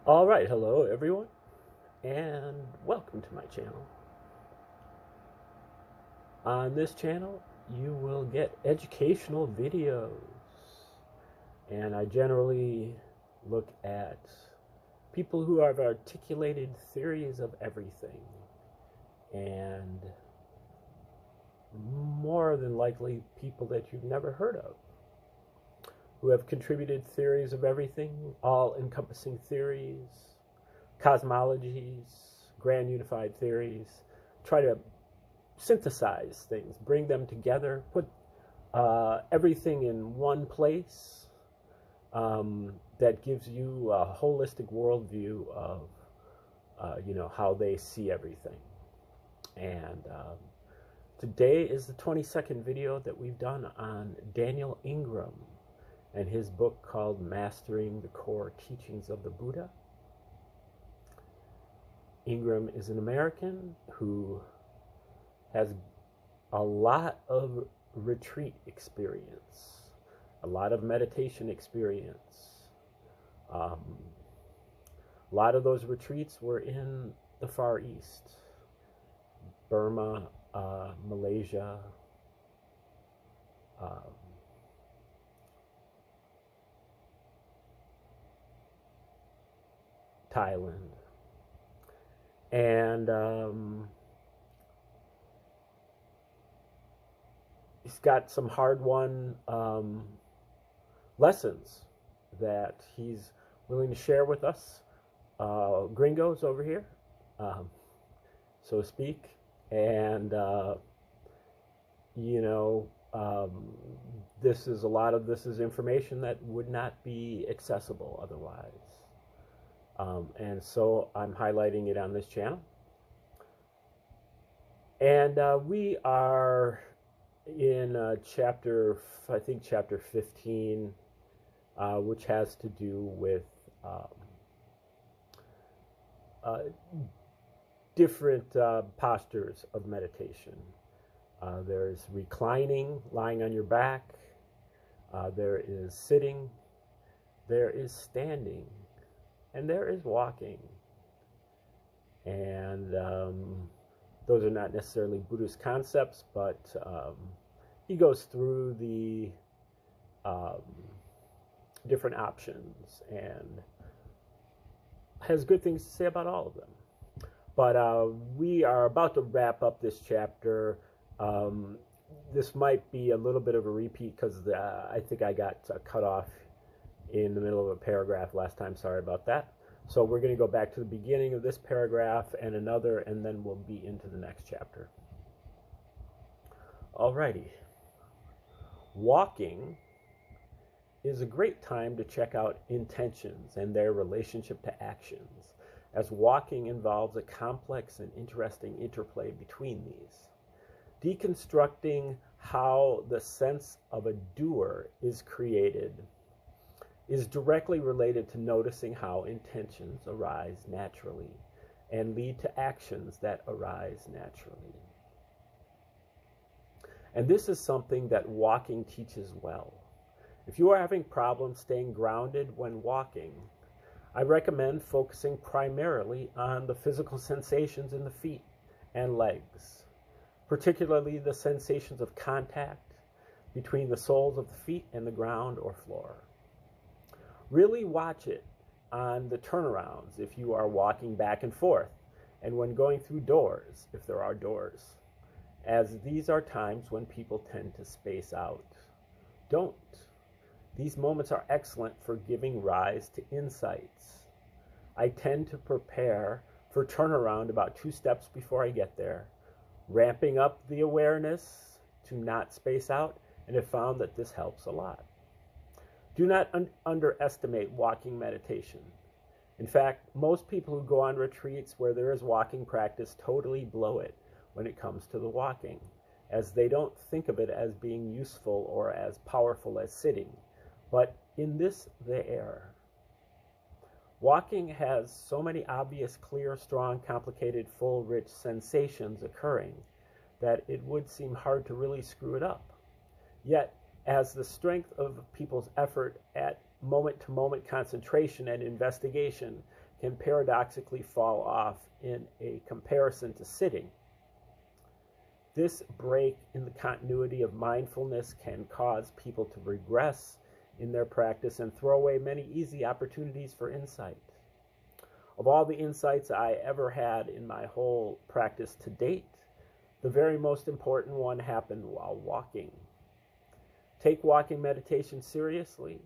Alright, hello everyone, and welcome to my channel. On this channel, you will get educational videos, and I generally look at people who have articulated theories of everything, and more than likely people that you've never heard of, who have contributed theories of everything, all-encompassing theories, cosmologies, grand unified theories, try to synthesize things, bring them together, put everything in one place that gives you a holistic worldview of, how they see everything. And today is the 22nd video that we've done on Daniel Ingram and his book called Mastering the Core Teachings of the Buddha. Ingram is an American who has a lot of retreat experience, a lot of meditation experience. A lot of those retreats were in the Far East, Burma, Malaysia, Thailand, and he's got some hard-won lessons that he's willing to share with us, gringos over here, so to speak, and this is information that would not be accessible otherwise. And so I'm highlighting it on this channel. And we are in chapter 15, which has to do with different postures of meditation. There's reclining, lying on your back. There is sitting. There is standing. And there is walking. And those are not necessarily Buddhist concepts, but he goes through the different options and has good things to say about all of them. But we are about to wrap up this chapter. This might be a little bit of a repeat because I think I got cut off in the middle of a paragraph last time. Sorry about that. So we're going to go back to the beginning of this paragraph and another, and then we'll be into the next chapter. Alrighty. Walking is a great time to check out intentions and their relationship to actions, as walking involves a complex and interesting interplay between these. Deconstructing how the sense of a doer is created is directly related to noticing how intentions arise naturally and lead to actions that arise naturally. And this is something that walking teaches well. If you are having problems staying grounded when walking, I recommend focusing primarily on the physical sensations in the feet and legs, particularly the sensations of contact between the soles of the feet and the ground or floor. Really watch it on the turnarounds if you are walking back and forth, and when going through doors, if there are doors, as these are times when people tend to space out. Don't. These moments are excellent for giving rise to insights. I tend to prepare for turnaround about 2 steps before I get there, ramping up the awareness to not space out, and have found that this helps a lot. Do not underestimate walking meditation. In fact, most people who go on retreats where there is walking practice totally blow it when it comes to the walking, as they don't think of it as being useful or as powerful as sitting. But in this, they err. Walking has so many obvious, clear, strong, complicated, full, rich sensations occurring that it would seem hard to really screw it up. Yet, as the strength of people's effort at moment-to-moment concentration and investigation can paradoxically fall off in a comparison to sitting. This break in the continuity of mindfulness can cause people to regress in their practice and throw away many easy opportunities for insight. Of all the insights I ever had in my whole practice to date, the very most important one happened while walking. Take walking meditation seriously,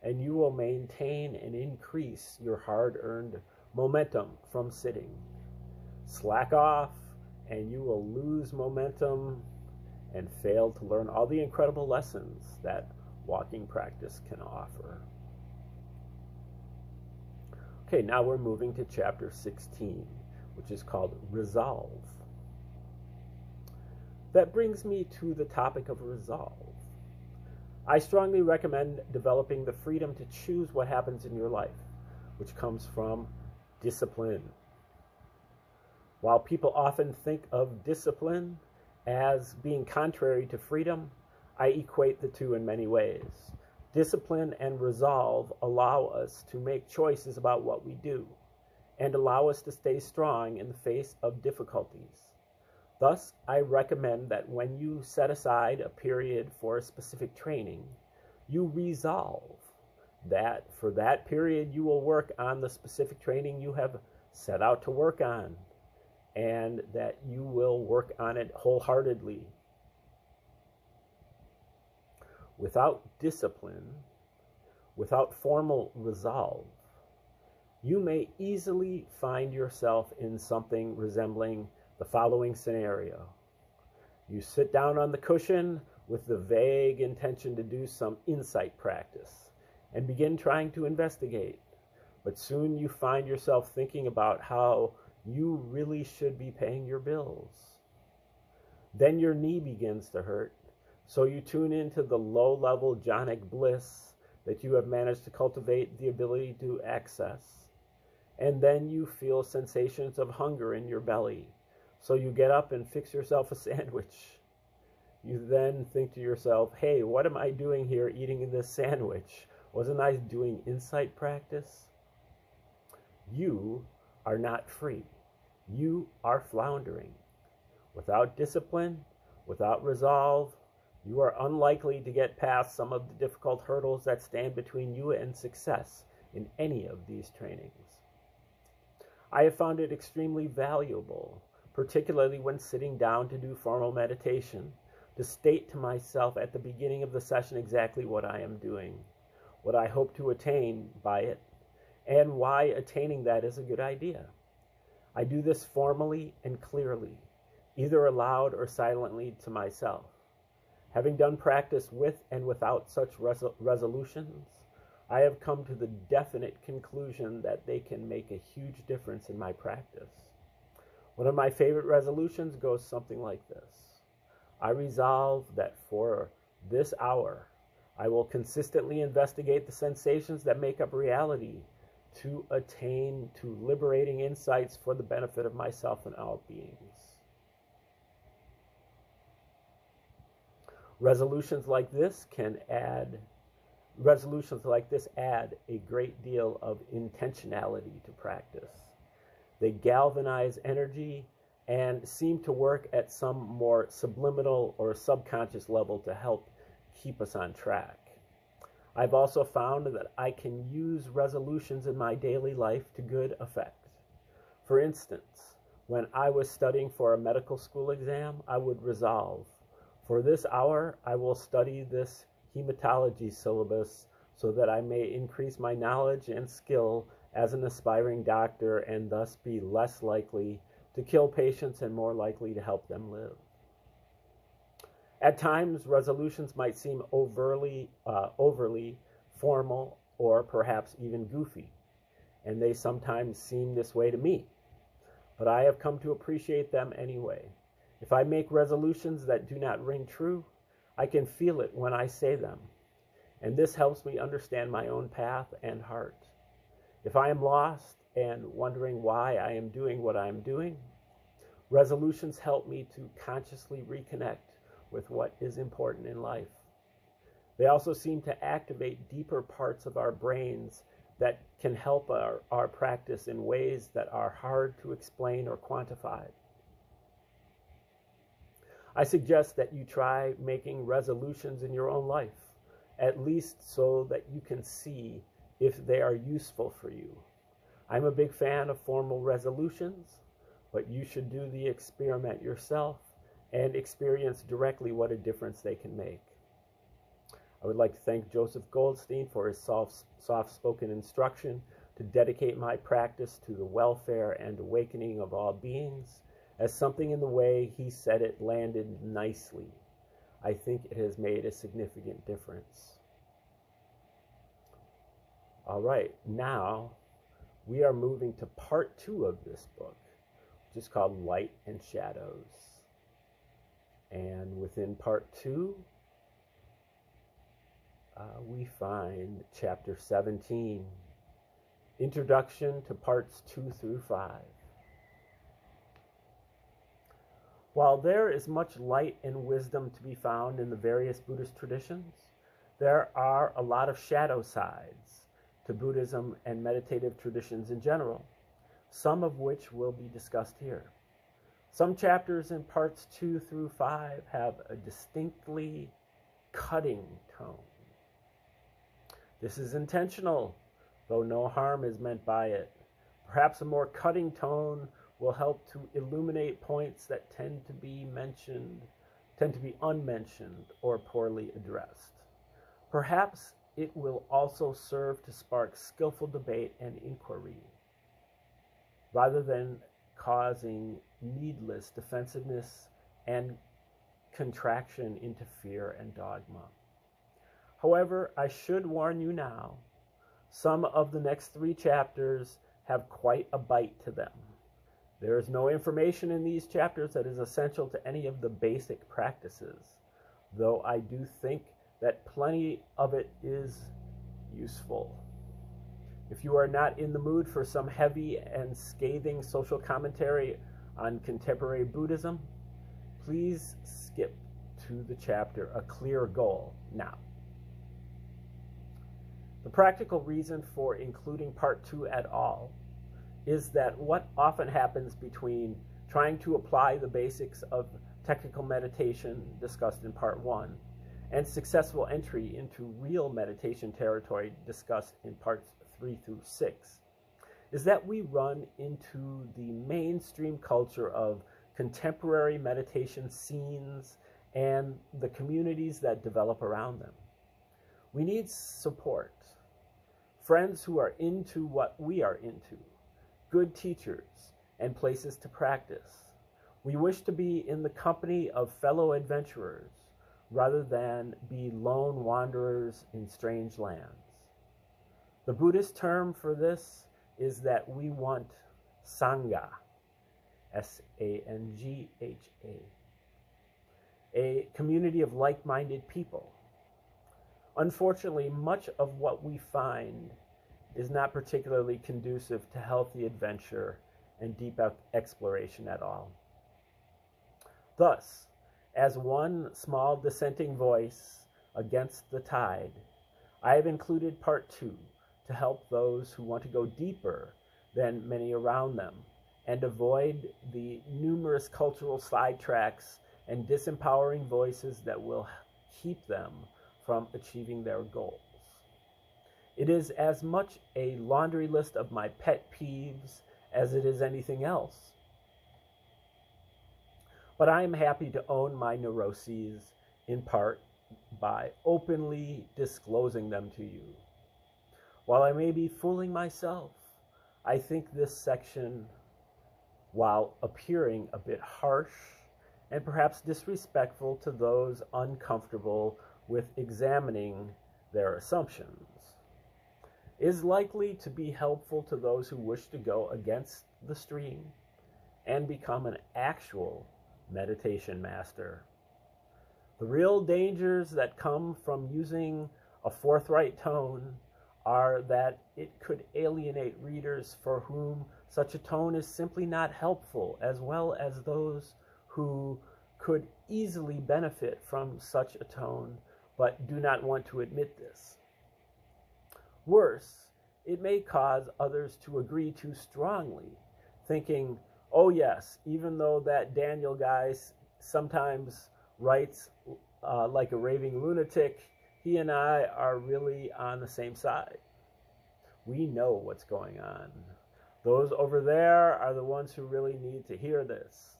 and you will maintain and increase your hard-earned momentum from sitting. Slack off, and you will lose momentum and fail to learn all the incredible lessons that walking practice can offer. Okay, now we're moving to chapter 16, which is called Resolve. That brings me to the topic of resolve. I strongly recommend developing the freedom to choose what happens in your life, which comes from discipline. While people often think of discipline as being contrary to freedom, I equate the two in many ways. Discipline and resolve allow us to make choices about what we do and allow us to stay strong in the face of difficulties. Thus, I recommend that when you set aside a period for a specific training, you resolve that for that period you will work on the specific training you have set out to work on, and that you will work on it wholeheartedly. Without discipline, without formal resolve, you may easily find yourself in something resembling the following scenario. You sit down on the cushion with the vague intention to do some insight practice and begin trying to investigate, but soon you find yourself thinking about how you really should be paying your bills. Then your knee begins to hurt, so you tune into the low-level jhanic bliss that you have managed to cultivate the ability to access. And then you feel sensations of hunger in your belly, so you get up and fix yourself a sandwich. You then think to yourself, hey, what am I doing here eating this sandwich? Wasn't I doing insight practice? You are not free. You are floundering. Without discipline, without resolve, you are unlikely to get past some of the difficult hurdles that stand between you and success in any of these trainings. I have found it extremely valuable, particularly when sitting down to do formal meditation, to state to myself at the beginning of the session exactly what I am doing, what I hope to attain by it, and why attaining that is a good idea. I do this formally and clearly, either aloud or silently to myself. Having done practice with and without such resolutions, I have come to the definite conclusion that they can make a huge difference in my practice. One of my favorite resolutions goes something like this. I resolve that for this hour, I will consistently investigate the sensations that make up reality to attain to liberating insights for the benefit of myself and all beings. Resolutions like this add a great deal of intentionality to practice. They galvanize energy and seem to work at some more subliminal or subconscious level to help keep us on track. I've also found that I can use resolutions in my daily life to good effect. For instance, when I was studying for a medical school exam, I would resolve, for this hour, I will study this hematology syllabus so that I may increase my knowledge and skill as an aspiring doctor and thus be less likely to kill patients and more likely to help them live. At times, resolutions might seem overly formal or perhaps even goofy, and they sometimes seem this way to me, but I have come to appreciate them anyway. If I make resolutions that do not ring true, I can feel it when I say them, and this helps me understand my own path and heart. If I am lost and wondering why I am doing what I am doing, resolutions help me to consciously reconnect with what is important in life. They also seem to activate deeper parts of our brains that can help our practice in ways that are hard to explain or quantify. I suggest that you try making resolutions in your own life, at least so that you can see if they are useful for you. I'm a big fan of formal resolutions, but you should do the experiment yourself and experience directly what a difference they can make. I would like to thank Joseph Goldstein for his soft-spoken instruction to dedicate my practice to the welfare and awakening of all beings, as something in the way he said it landed nicely. I think it has made a significant difference. All right, now we are moving to part 2 of this book, which is called Light and Shadows. And within part 2, we find chapter 17, Introduction to parts 2 through 5. While there is much light and wisdom to be found in the various Buddhist traditions, there are a lot of shadow sides to Buddhism and meditative traditions in general, some of which will be discussed here. Some chapters in parts 2 through 5 have a distinctly cutting tone. This is intentional, though no harm is meant by it. Perhaps a more cutting tone will help to illuminate points that tend to be unmentioned or poorly addressed. Perhaps it will also serve to spark skillful debate and inquiry, rather than causing needless defensiveness and contraction into fear and dogma. However, I should warn you now, some of the next 3 chapters have quite a bite to them. There is no information in these chapters that is essential to any of the basic practices, though I do think that plenty of it is useful. If you are not in the mood for some heavy and scathing social commentary on contemporary Buddhism, please skip to the chapter A Clear Goal now. The practical reason for including part 2 at all is that what often happens between trying to apply the basics of technical meditation discussed in part 1 and successful entry into real meditation territory discussed in parts 3 through 6 is that we run into the mainstream culture of contemporary meditation scenes and the communities that develop around them. We need support, friends who are into what we are into, good teachers, and places to practice. We wish to be in the company of fellow adventurers rather than be lone wanderers in strange lands. The Buddhist term for this is that we want Sangha, S-A-N-G-H-A, a community of like-minded people. Unfortunately, much of what we find is not particularly conducive to healthy adventure and deep exploration at all. Thus, as one small dissenting voice against the tide, I have included part 2 to help those who want to go deeper than many around them and avoid the numerous cultural sidetracks and disempowering voices that will keep them from achieving their goals. It is as much a laundry list of my pet peeves as it is anything else. But I am happy to own my neuroses, in part by openly disclosing them to you. While I may be fooling myself, I think this section, while appearing a bit harsh and perhaps disrespectful to those uncomfortable with examining their assumptions, is likely to be helpful to those who wish to go against the stream and become an actual meditation master. The real dangers that come from using a forthright tone are that it could alienate readers for whom such a tone is simply not helpful, as well as those who could easily benefit from such a tone but do not want to admit this. Worse, it may cause others to agree too strongly, thinking, oh yes, even though that Daniel guy sometimes writes like a raving lunatic, he and I are really on the same side. We know what's going on. Those over there are the ones who really need to hear this.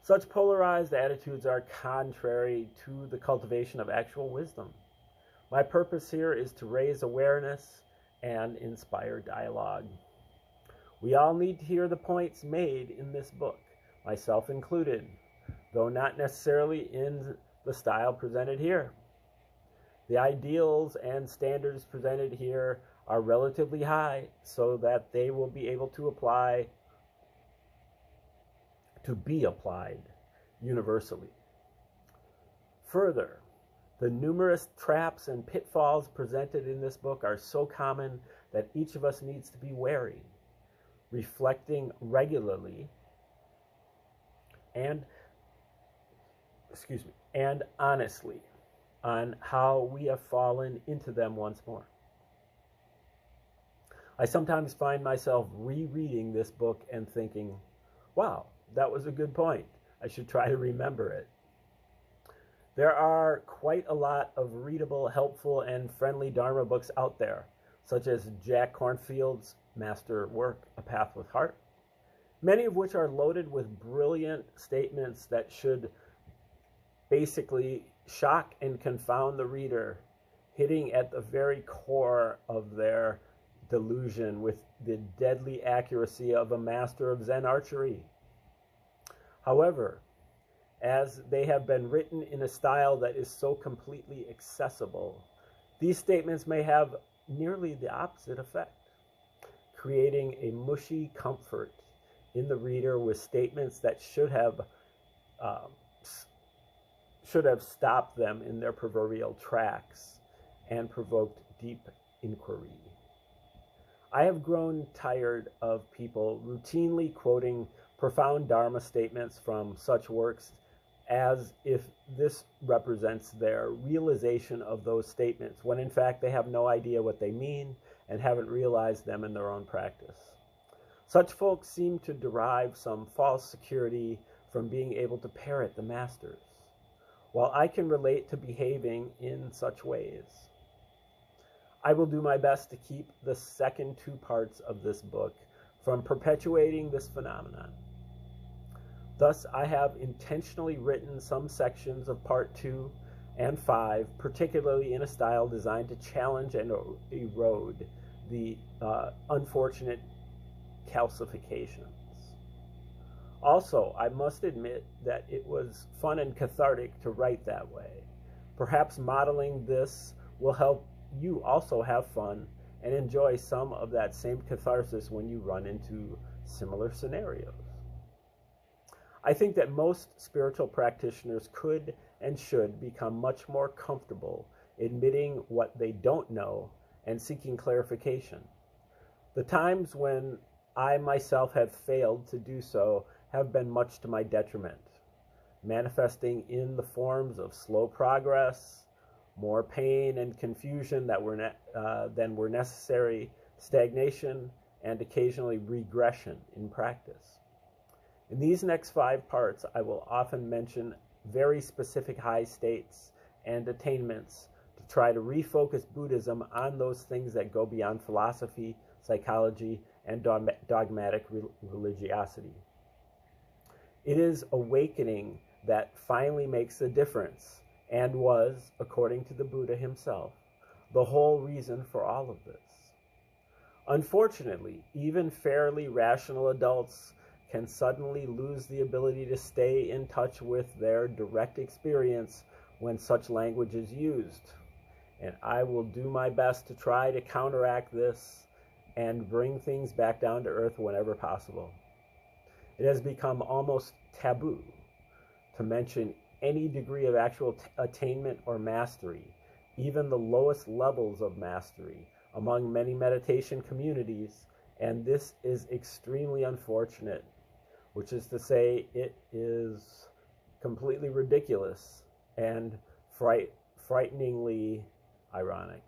Such polarized attitudes are contrary to the cultivation of actual wisdom. My purpose here is to raise awareness and inspire dialogue. We all need to hear the points made in this book, myself included, though not necessarily in the style presented here. The ideals and standards presented here are relatively high so that they will be able to be applied universally. Further, the numerous traps and pitfalls presented in this book are so common that each of us needs to be wary, reflecting regularly and honestly on how we have fallen into them once more. I sometimes find myself rereading this book and thinking, wow, that was a good point. I should try to remember it. There are quite a lot of readable, helpful, and friendly Dharma books out there, such as Jack Kornfield's master work, A Path with Heart, many of which are loaded with brilliant statements that should basically shock and confound the reader, hitting at the very core of their delusion with the deadly accuracy of a master of Zen archery. However, as they have been written in a style that is so completely accessible, these statements may have nearly the opposite effect, creating a mushy comfort in the reader with statements that should have stopped them in their proverbial tracks and provoked deep inquiry. I have grown tired of people routinely quoting profound Dharma statements from such works as if this represents their realization of those statements, when in fact they have no idea what they mean and haven't realized them in their own practice. Such folks seem to derive some false security from being able to parrot the masters, while I can relate to behaving in such ways. I will do my best to keep the second two parts of this book from perpetuating this phenomenon. Thus, I have intentionally written some sections of Part 2 and 5, particularly in a style designed to challenge and erode the unfortunate calcifications. Also, I must admit that it was fun and cathartic to write that way. Perhaps modeling this will help you also have fun and enjoy some of that same catharsis when you run into similar scenarios. I think that most spiritual practitioners could and should become much more comfortable admitting what they don't know and seeking clarification. The times when I myself have failed to do so have been much to my detriment, manifesting in the forms of slow progress, more pain and confusion than were necessary, stagnation, and occasionally regression in practice. In these next 5 parts, I will often mention very specific high states and attainments to try to refocus Buddhism on those things that go beyond philosophy, psychology, and dogmatic religiosity. It is awakening that finally makes the difference, and was, according to the Buddha himself, the whole reason for all of this. Unfortunately, even fairly rational adults can suddenly lose the ability to stay in touch with their direct experience when such language is used. And I will do my best to try to counteract this and bring things back down to earth whenever possible. It has become almost taboo to mention any degree of actual attainment or mastery, even the lowest levels of mastery, among many meditation communities, and this is extremely unfortunate, which is to say it is completely ridiculous and frighteningly ironic.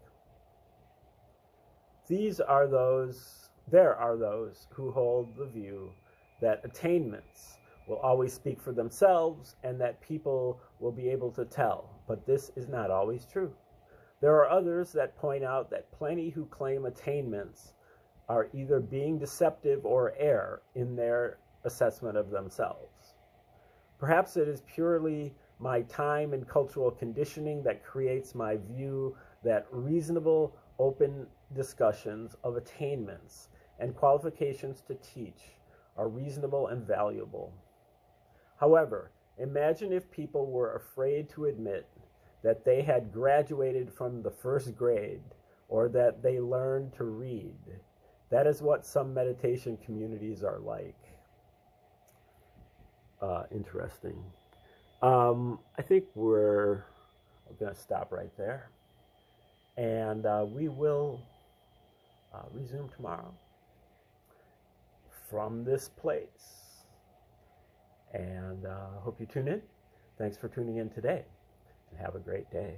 There are those who hold the view that attainments will always speak for themselves and that people will be able to tell, but this is not always true. There are others that point out that plenty who claim attainments are either being deceptive or err in their assessment of themselves. Perhaps it is purely my time and cultural conditioning that creates my view that reasonable, open discussions of attainments and qualifications to teach are reasonable and valuable. However, imagine if people were afraid to admit that they had graduated from the first grade or that they learned to read. That is what some meditation communities are like. Interesting. I think we're going to stop right there. And we will resume tomorrow from this place. And hope you tune in. Thanks for tuning in today. And have a great day.